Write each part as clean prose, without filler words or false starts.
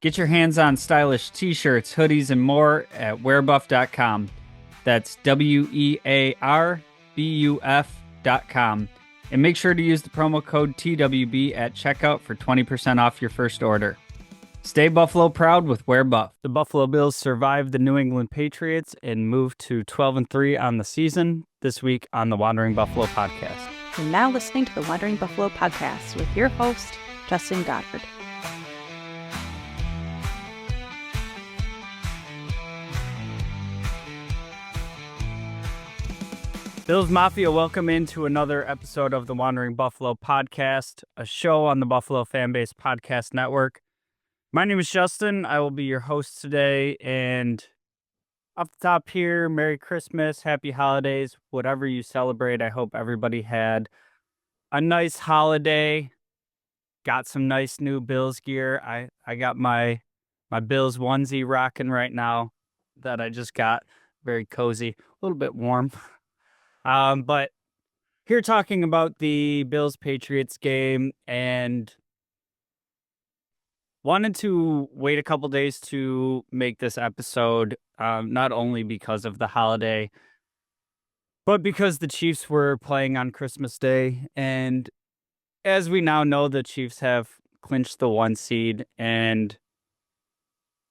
Get your hands on stylish t-shirts, hoodies, and more at wearbuff.com. That's wearbuff.com. And make sure to use the promo code TWB at checkout for 20% off your first order. Stay Buffalo proud with Wear Buff. The Buffalo Bills survived the New England Patriots and moved to 12-3 on the season this week on the Wandering Buffalo podcast. You're now listening to the Wandering Buffalo podcast with your host, Justin Goddard. Bills Mafia, welcome into another episode of the Wandering Buffalo podcast, a show on the Buffalo Fanbase Podcast Network. My name is Justin. I will be your host today, and off the top here, Merry Christmas, Happy Holidays, whatever you celebrate. I hope everybody had a nice holiday, got some nice new Bills gear. I got my Bills onesie rocking right now that I just got. Very cozy, a little bit warm. But here talking about the Bills-Patriots game, and wanted to wait a couple days to make this episode, not only because of the holiday, but because the Chiefs were playing on Christmas Day. And as we now know, the Chiefs have clinched the 1 seed, and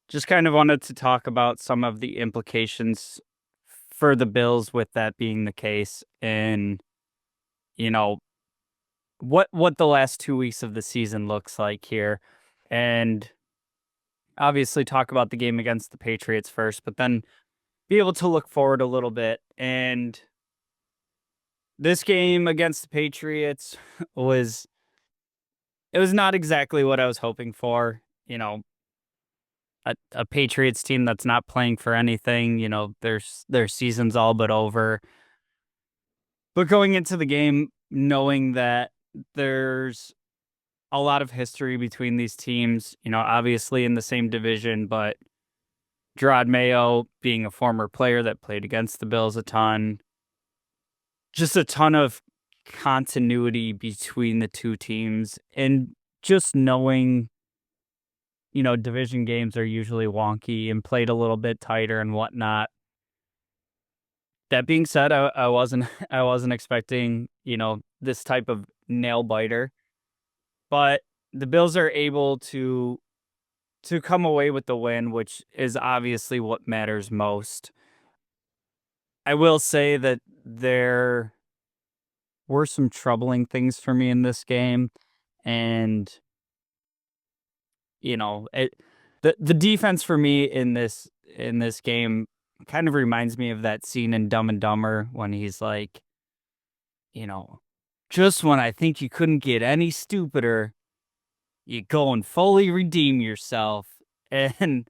just kind of wanted to talk about some of the implications for the Bills with that being the case, and what the last 2 weeks of the season looks like here, and obviously talk about the game against the Patriots first, but then be able to look forward a little bit. And this game against the Patriots was not exactly what I was hoping for. A Patriots team that's not playing for anything, their season's all but over. But going into the game, knowing that there's a lot of history between these teams, obviously in the same division, but Gerard Mayo being a former player that played against the Bills a ton, just a ton of continuity between the two teams, and just knowing division games are usually wonky and played a little bit tighter and whatnot. That being said, I wasn't expecting, this type of nail biter, but the Bills are able to come away with the win, which is obviously what matters most. I will say that there were some troubling things for me in this game, and the defense for me in this game kind of reminds me of that scene in Dumb and Dumber when he's like, just when I think you couldn't get any stupider, you go and fully redeem yourself. And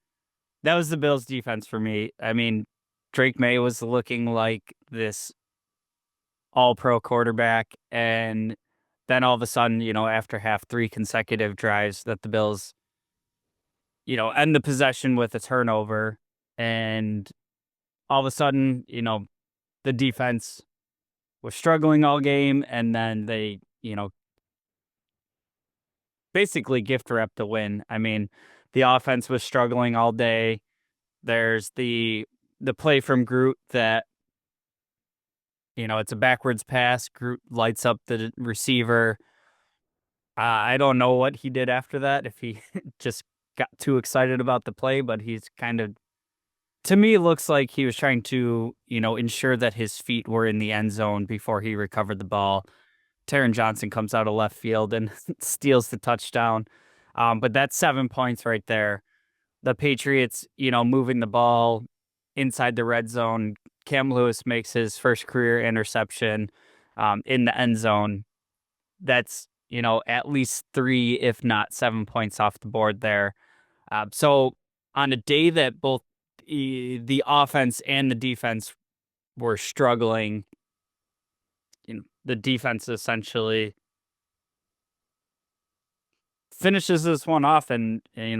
that was the Bills defense for me. I mean, Drake May was looking like this all-pro quarterback, and then all of a sudden, after half, 3 consecutive drives that the Bills end the possession with a turnover, and all of a sudden, the defense was struggling all game, and then they, basically gift wrapped the win. I mean, the offense was struggling all day. There's the play from Groot that, it's a backwards pass. Groot lights up the receiver. I don't know what he did after that, if he just got too excited about the play, but he's kind of, to me, it looks like he was trying to, ensure that his feet were in the end zone before he recovered the ball. Taron Johnson comes out of left field and steals the touchdown. But that's 7 points right there. The Patriots, moving the ball inside the red zone. Cam Lewis makes his first career interception in the end zone. That's, at least 3, if not 7 points off the board there. So on a day that both the offense and the defense were struggling, the defense essentially finishes this one off and they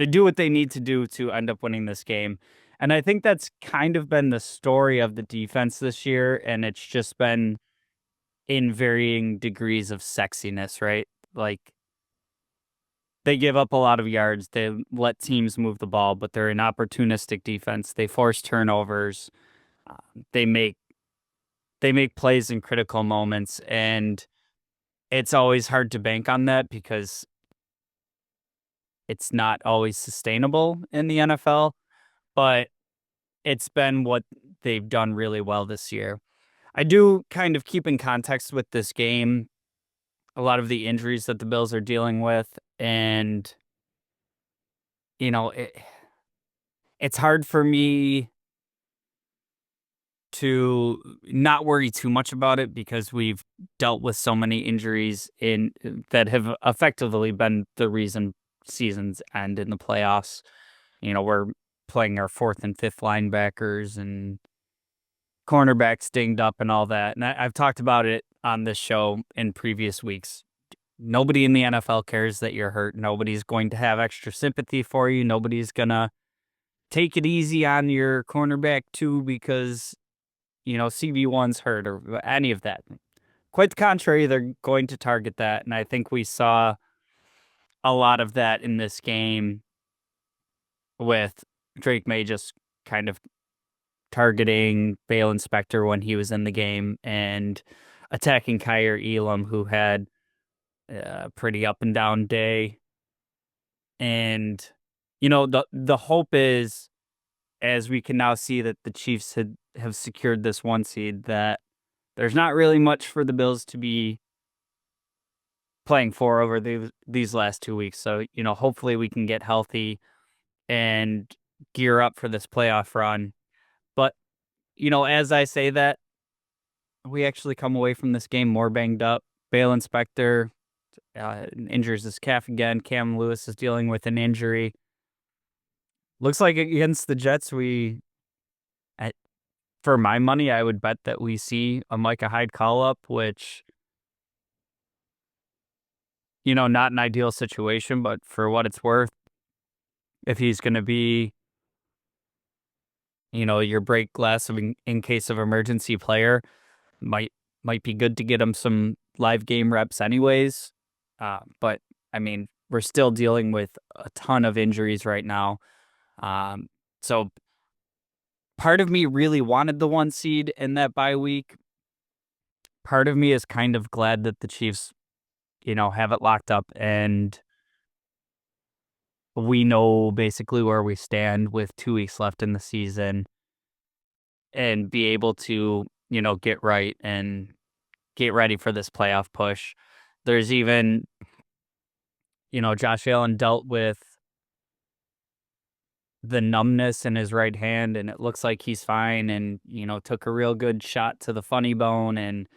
do what they need to do to end up winning this game. And I think that's kind of been the story of the defense this year, and it's just been in varying degrees of sexiness, right? Like, they give up a lot of yards. They let teams move the ball, but they're an opportunistic defense. They force turnovers. Uh, they make they make plays in critical moments, and it's always hard to bank on that because it's not always sustainable in the NFL, but it's been what they've done really well this year. I do kind of keep in context with this game a lot of the injuries that the Bills are dealing with, and you know, it's hard for me to not worry too much about it because we've dealt with so many injuries in that have effectively been the reason seasons end in the playoffs. We're playing our fourth and fifth linebackers and cornerbacks dinged up and all that. And I've talked about it on this show in previous weeks. Nobody in the NFL cares that you're hurt. Nobody's going to have extra sympathy for you. Nobody's gonna take it easy on your cornerback too because CB1's hurt or any of that. Quite the contrary, they're going to target that, and I think we saw a lot of that in this game with Drake May just kind of targeting Bale Inspector when he was in the game and attacking Kyer Elam, who had a pretty up and down day. And the hope is, as we can now see that the Chiefs have secured this one seed, that there's not really much for the Bills to be playing for over these last 2 weeks. So, hopefully we can get healthy and gear up for this playoff run. But, as I say that, we actually come away from this game more banged up. Bale Inspector injures his calf again. Cam Lewis is dealing with an injury. Looks like against the Jets, for my money, I would bet that we see a Micah Hyde call up, which, not an ideal situation, but for what it's worth, if he's going to be, your break glass of in case of emergency player, might be good to get him some live game reps anyways. But I mean, we're still dealing with a ton of injuries right now. So part of me really wanted the one seed in that bye week. Part of me is kind of glad that the Chiefs, have it locked up and we know basically where we stand with 2 weeks left in the season and be able to, get right and get ready for this playoff push. There's even, Josh Allen dealt with the numbness in his right hand and it looks like he's fine and, took a real good shot to the funny bone. And,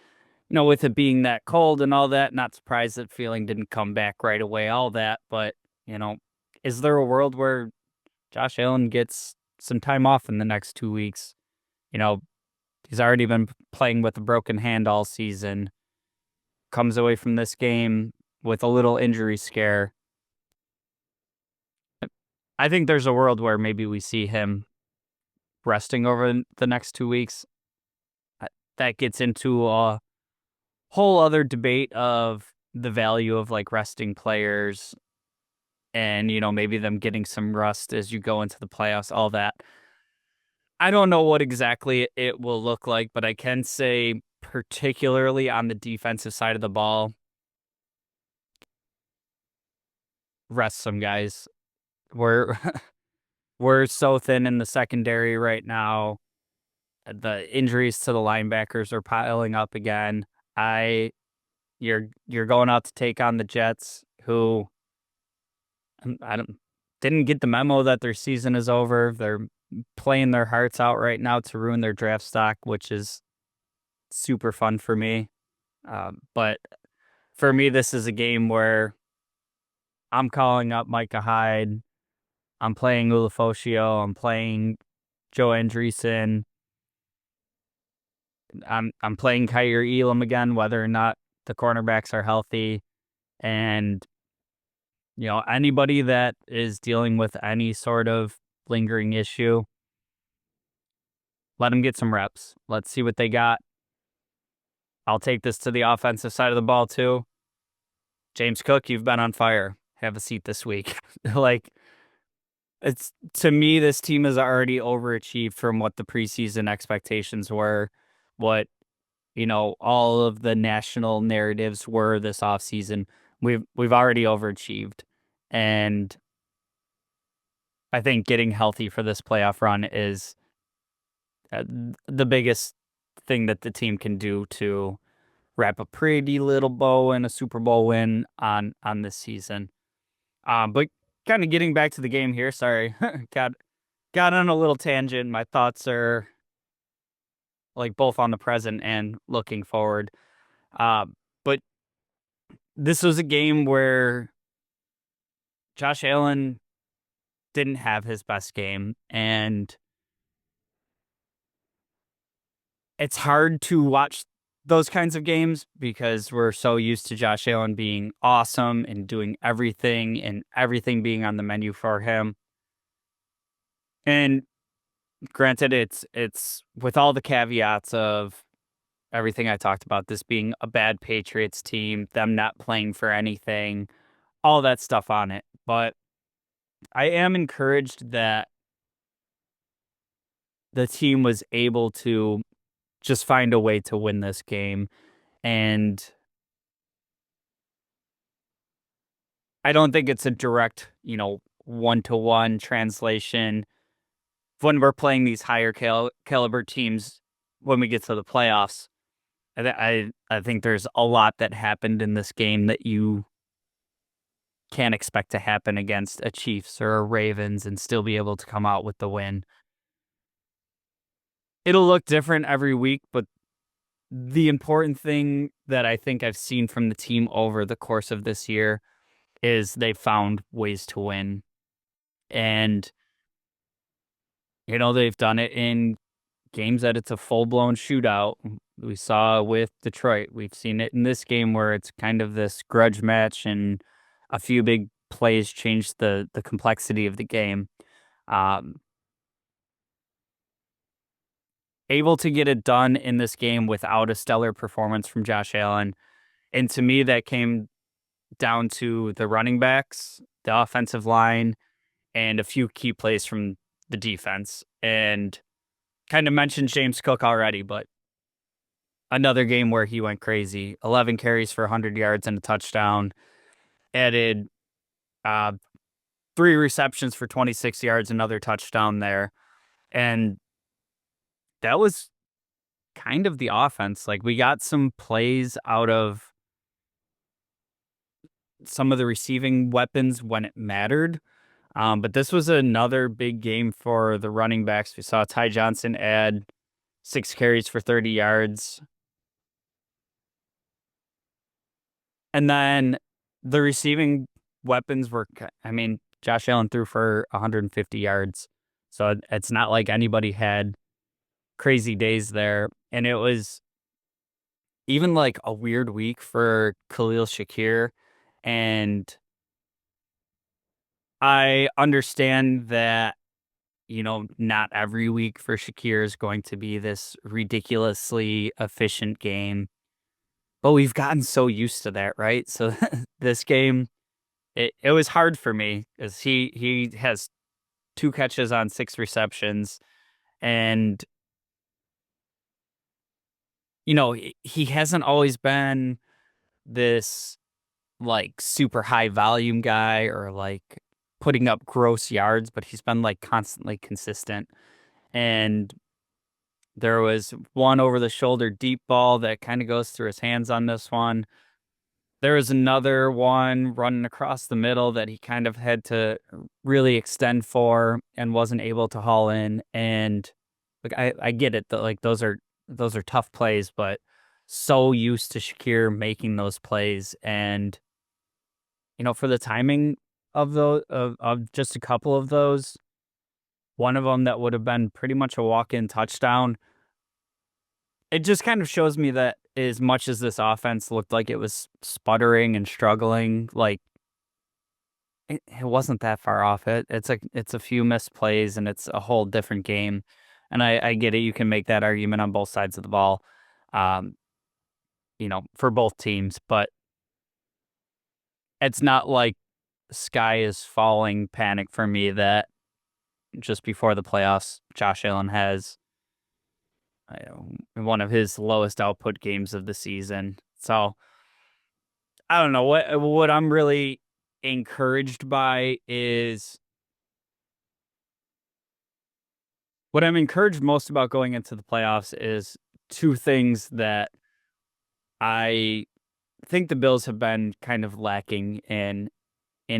with it being that cold and all that, not surprised that feeling didn't come back right away, all that. But, is there a world where Josh Allen gets some time off in the next 2 weeks? You know, he's already been playing with a broken hand all season, comes away from this game with a little injury scare. I think there's a world where maybe we see him resting over the next 2 weeks. That gets into a whole other debate of the value of like resting players and, maybe them getting some rust as you go into the playoffs, all that. I don't know what exactly it will look like, but I can say, particularly on the defensive side of the ball, rest some guys. We're we're so thin in the secondary right now. The injuries to the linebackers are piling up again. You're going out to take on the Jets, who I don't didn't get the memo that their season is over. They're playing their hearts out right now to ruin their draft stock, which is super fun for me. But for me, this is a game where I'm calling up Micah Hyde. I'm playing Ulofoshio. I'm playing Joe Andreessen. I'm playing Kyer Elam again, whether or not the cornerbacks are healthy. And, anybody that is dealing with any sort of lingering issue, let them get some reps. Let's see what they got. I'll take this to the offensive side of the ball, too. James Cook, you've been on fire. have a seat this week. Like, it's to me, this team has already overachieved from what the preseason expectations were, what, all of the national narratives were this offseason. We've already overachieved. And I think getting healthy for this playoff run is uh, the biggest thing that the team can do to wrap a pretty little bow and a Super Bowl win on this season. But kind of getting back to the game here. Sorry, got on a little tangent. My thoughts are like both on the present and looking forward. Uh, but this was a game where Josh Allen didn't have his best game, and it's hard to watch those kinds of games because we're so used to Josh Allen being awesome and doing everything and everything being on the menu for him. And granted, it's with all the caveats of everything I talked about, this being a bad Patriots team, them not playing for anything, all that stuff on it. But I am encouraged that the team was able to just find a way to win this game. And I don't think it's a direct, one-to-one translation when we're playing these higher caliber teams when we get to the playoffs. I think there's a lot that happened in this game that you can't expect to happen against a Chiefs or a Ravens and still be able to come out with the win. It'll look different every week, but the important thing that I think I've seen from the team over the course of this year is they found ways to win. And, they've done it in games that it's a full-blown shootout. We saw with Detroit. We've seen it in this game where it's kind of this grudge match and a few big plays changed the complexity of the game. Um, Able to get it done in this game without a stellar performance from Josh Allen. And to me, that came down to the running backs, the offensive line, and a few key plays from the defense. And kind of mentioned James Cook already, but another game where he went crazy. 11 carries for 100 yards and a touchdown. Added uh, 3 receptions for 26 yards, another touchdown there. And that was kind of the offense. Like, we got some plays out of some of the receiving weapons when it mattered. But this was another big game for the running backs. We saw Ty Johnson add 6 carries for 30 yards. And then the receiving weapons were, Josh Allen threw for 150 yards. So it's not like anybody had crazy days there. And it was even like a weird week for Khalil Shakir. And I understand that, not every week for Shakir is going to be this ridiculously efficient game. But we've gotten so used to that, right? So this game, it was hard for me because he has 2 catches on 6 receptions, and he hasn't always been this like super high volume guy or like putting up gross yards, but he's been like constantly consistent. And there was one over the shoulder deep ball that kind of goes through his hands on this one. There was another one running across the middle that he kind of had to really extend for and wasn't able to haul in. And like I get it that like those are tough plays, but so used to Shakir making those plays. And for the timing of those of just a couple of those, one of them that would have been pretty much a walk-in touchdown. It just kind of shows me that as much as this offense looked like it was sputtering and struggling, like it wasn't that far off. It's a few missed plays and it's a whole different game. And I get it. You can make that argument on both sides of the ball, um, for both teams. But it's not like sky is falling panic for me that just before the playoffs, Josh Allen has one of his lowest output games of the season. So I don't know what I'm really encouraged by is what I'm encouraged most about going into the playoffs is two things that I think the Bills have been kind of lacking in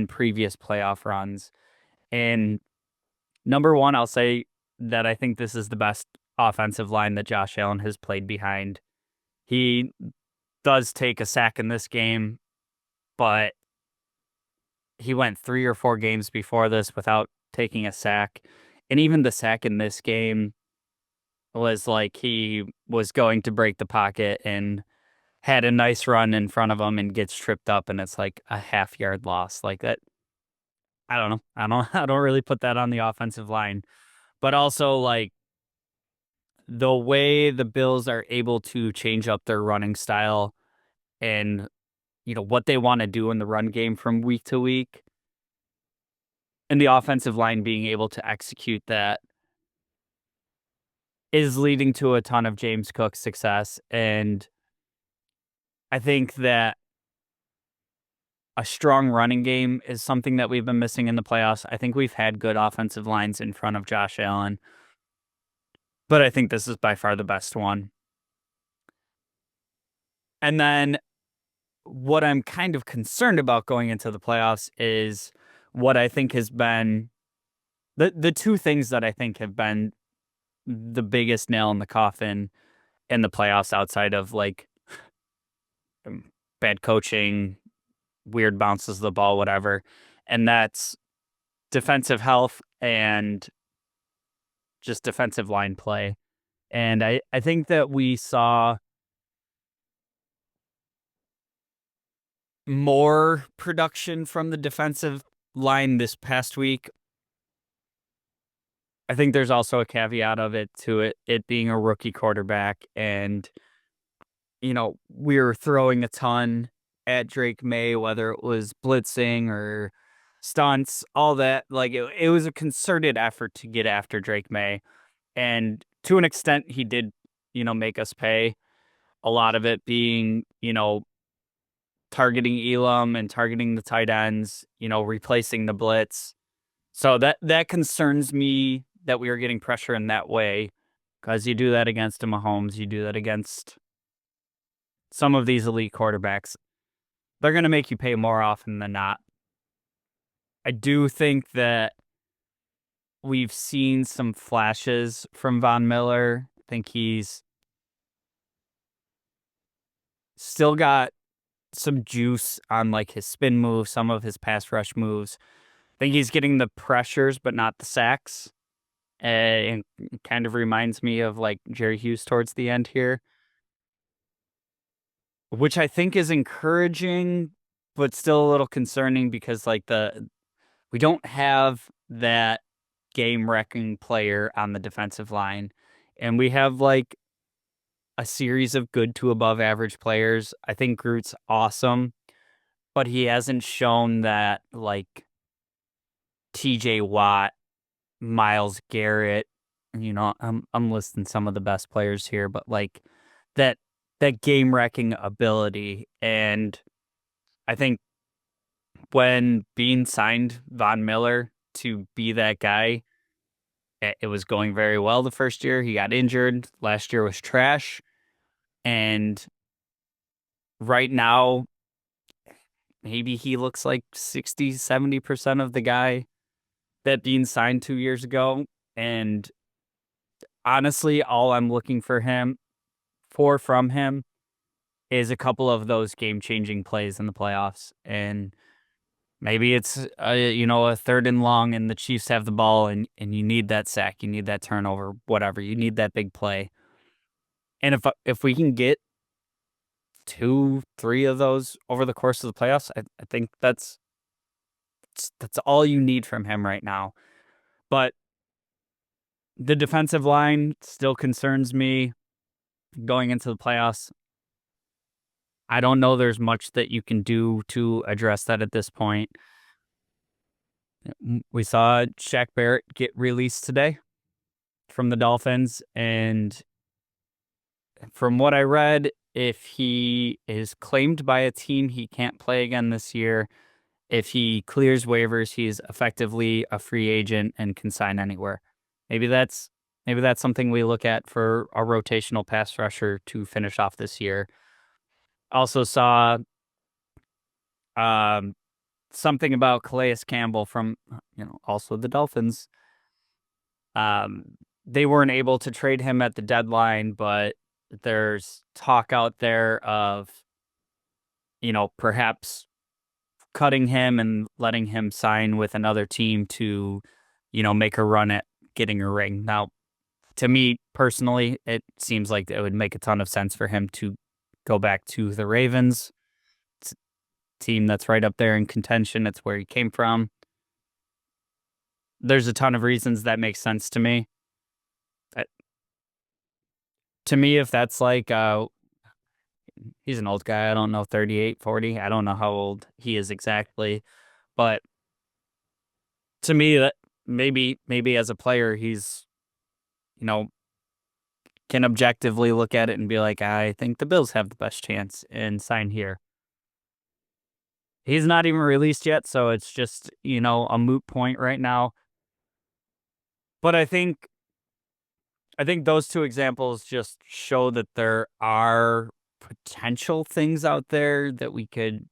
previous playoff runs. And number one, I'll say that I think this is the best offensive line that Josh Allen has played behind. He does take a sack in this game, but he went 3 or 4 games before this without taking a sack. And even the sack in this game was like he was going to break the pocket and had a nice run in front of him and gets tripped up and it's like a half-yard loss. Like that, I don't know. I don't really put that on the offensive line. But also like the way the Bills are able to change up their running style and what they want to do in the run game from week to week and the offensive line being able to execute that is leading to a ton of James Cook's success. And I think that a strong running game is something that we've been missing in the playoffs. I think we've had good offensive lines in front of Josh Allen, but I think this is by far the best one. And then what I'm kind of concerned about going into the playoffs is what I think has been the two things that I think have been the biggest nail in the coffin in the playoffs outside of like um, bad coaching, weird bounces of the ball, whatever. And that's defensive health and just defensive line play. And I think that we saw more production from the defensive line this past week. I think there's also a caveat of it being a rookie quarterback and we were throwing a ton at Drake May, whether it was blitzing or stunts, all that. Like it was a concerted effort to get after Drake May. And to an extent, he did, make us pay. A lot of it being, targeting Elam and targeting the tight ends, replacing the blitz. So that concerns me that we are getting pressure in that way because you do that against a Mahomes, you do that against some of these elite quarterbacks. They're going to make you pay more often than not. I do think that we've seen some flashes from Von Miller. I think he's still got some juice on like his spin move, some of his pass rush moves. I think he's getting the pressures, but not the sacks. And it kind of reminds me of like Jerry Hughes towards the end here, which I think is encouraging, but still a little concerning because like we don't have that game wrecking player on the defensive line. And we have like a series of good to above average players. I think Groot's awesome, but he hasn't shown that like TJ Watt, Miles Garrett, I'm listing some of the best players here, but like that that game wrecking ability. And I think when Bean signed Von Miller to be that guy, it was going very well the first year. He got injured. Last year was trash. And right now, maybe he looks like 60-70% of the guy that Bean signed 2 years ago. And honestly, all I'm looking from him is a couple of those game-changing plays in the playoffs. And maybe it's a third and long and the Chiefs have the ball and you need that sack, you need that turnover, whatever. You need that big play. And if we can get 2, 3 of those over the course of the playoffs, I think that's all you need from him right now. But the defensive line still concerns me going into the playoffs. I don't know there's much that you can do to address that at this point. We saw Shaq Barrett get released today from the Dolphins, and from what I read, if he is claimed by a team, he can't play again this year. If he clears waivers, he's effectively a free agent and can sign anywhere. Maybe that's maybe that's something we look at for a rotational pass rusher to finish off this year. Also saw um, something about Calais Campbell from also the Dolphins. They weren't able to trade him at the deadline, but there's talk out there of perhaps cutting him and letting him sign with another team to make a run at getting a ring. Now, to me personally, it seems like it would make a ton of sense for him to go back to the Ravens. It's a team that's right up there in contention. It's where he came from. There's a ton of reasons that make sense to me. Uh, To me, if that's like he's an old guy, I don't know, 38, 40. I don't know how old he is exactly, but to me that maybe as a player he's you know can objectively look at it and be like, I think the Bills have the best chance and sign here. He's not even released yet, so it's just, a moot point right now. But I think those two examples just show that there are potential things out there that we could,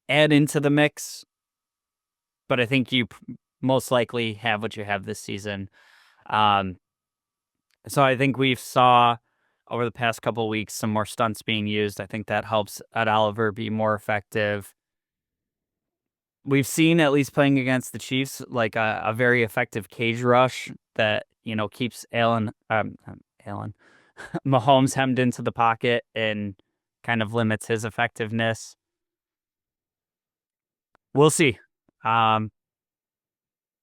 add into the mix. But I think you most likely have what you have this season. Um, so I think we've saw over the past couple of weeks some more stunts being used. I think that helps Ed Oliver be more effective. We've seen, at least playing against the Chiefs, like a very effective cage rush that keeps Allen Mahomes hemmed into the pocket and kind of limits his effectiveness. We'll see. Um,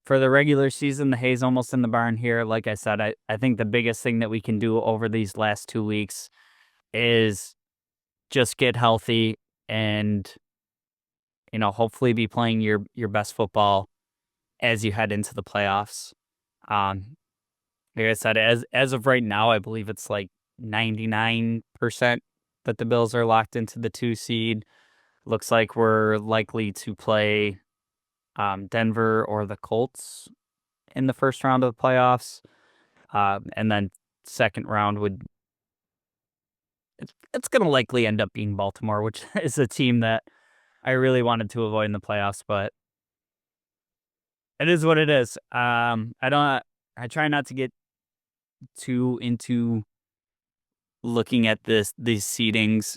for the regular season, the hay's almost in the barn here. Like I said, I think the biggest thing that we can do over these last 2 weeks is just get healthy and hopefully be playing your best football as you head into the playoffs. Um, like I said, as of right now, I believe it's like 99% that the Bills are locked into the 2 seed. Looks like we're likely to play Denver or the Colts in the first round of the playoffs. And then second round it's going to likely end up being Baltimore, which is a team that I really wanted to avoid in the playoffs, but it is what it is. I try not to get too into looking at these seedings.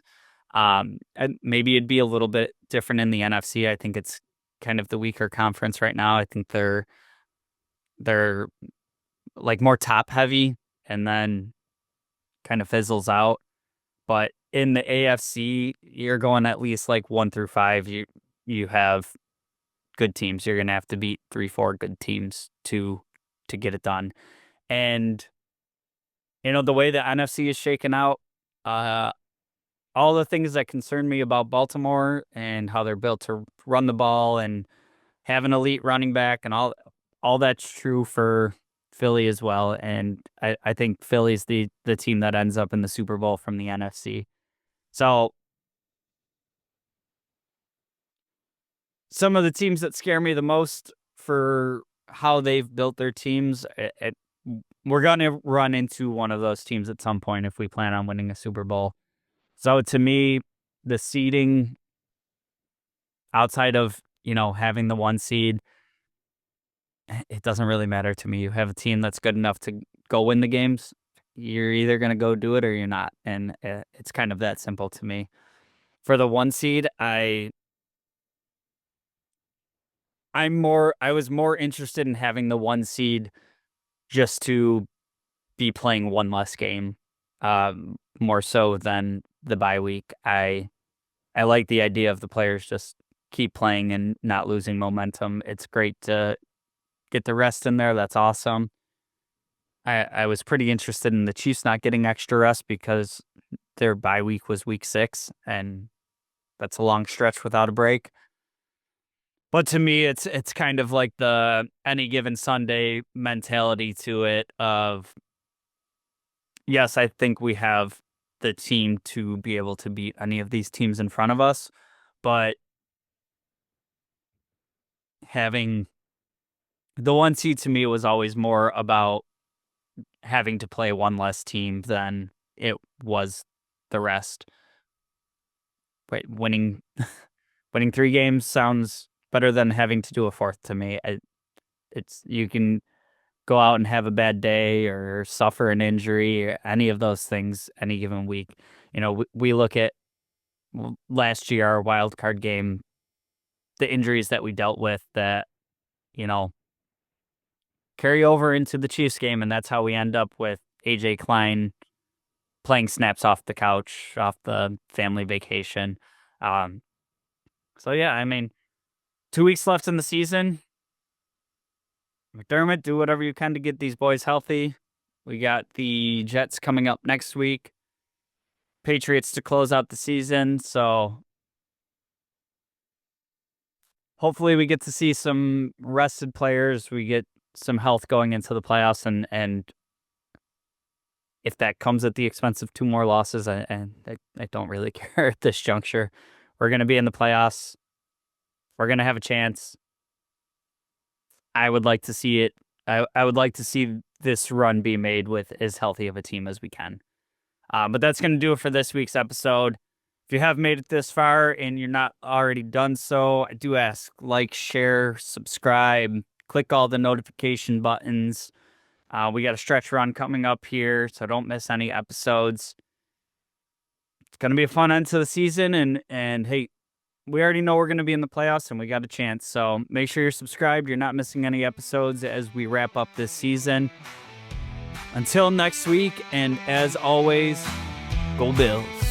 And maybe it'd be a little bit different in the NFC. I think it's kind of the weaker conference right now. I think they're like more top heavy and then kind of fizzles out. But in the AFC, you're going at least like 1 through 5. You have good teams. You're gonna have to beat 3, 4 good teams to get it done. And the way the NFC is shaken out, uh, all the things that concern me about Baltimore and how they're built to run the ball and have an elite running back and all that's true for Philly as well. And I think Philly's the team that ends up in the Super Bowl from the NFC. So some of the teams that scare me the most for how they've built their teams, we're going to run into one of those teams at some point if we plan on winning a Super Bowl. So to me, the seeding outside of, having the 1 seed, it doesn't really matter to me. You have a team that's good enough to go win the games. You're either going to go do it or you're not. And it's kind of that simple to me. For the 1 seed, I was more interested in having the 1 seed just to be playing one less game, more so than the bye week. I like the idea of the players just keep playing and not losing momentum. It's great to get the rest in there. That's awesome. I was pretty interested in the Chiefs not getting extra rest because their bye week was week 6, and that's a long stretch without a break. But to me, it's kind of like the any given Sunday mentality to it of, yes, I think we have the team to be able to beat any of these teams in front of us, but having the 1 seed to me was always more about having to play one less team than it was the rest. Wait, winning 3 games sounds better than having to do a fourth to me. It's you can go out and have a bad day or suffer an injury or any of those things any given week. We look at last year, our wild card game, the injuries that we dealt with that, you know, carry over into the Chiefs game, and that's how we end up with AJ Klein playing snaps off the couch, off the family vacation. Um, so yeah, I mean, 2 weeks left in the season. McDermott, do whatever you can to get these boys healthy. We got the Jets coming up next week. Patriots to close out the season. So hopefully we get to see some rested players. We get some health going into the playoffs, and if that comes at the expense of 2 more losses, I don't really care at this juncture. We're going to be in the playoffs. We're going to have a chance. I would like to see it. I would like to see this run be made with as healthy of a team as we can. But that's going to do it for this week's episode. If you have made it this far and you're not already done so, I do ask, like, share, subscribe, click all the notification buttons. We got a stretch run coming up here, so don't miss any episodes. It's going to be a fun end to the season, and hey, we already know we're going to be in the playoffs, and we got a chance. So make sure you're subscribed. You're not missing any episodes as we wrap up this season. Until next week, and as always, go Bills.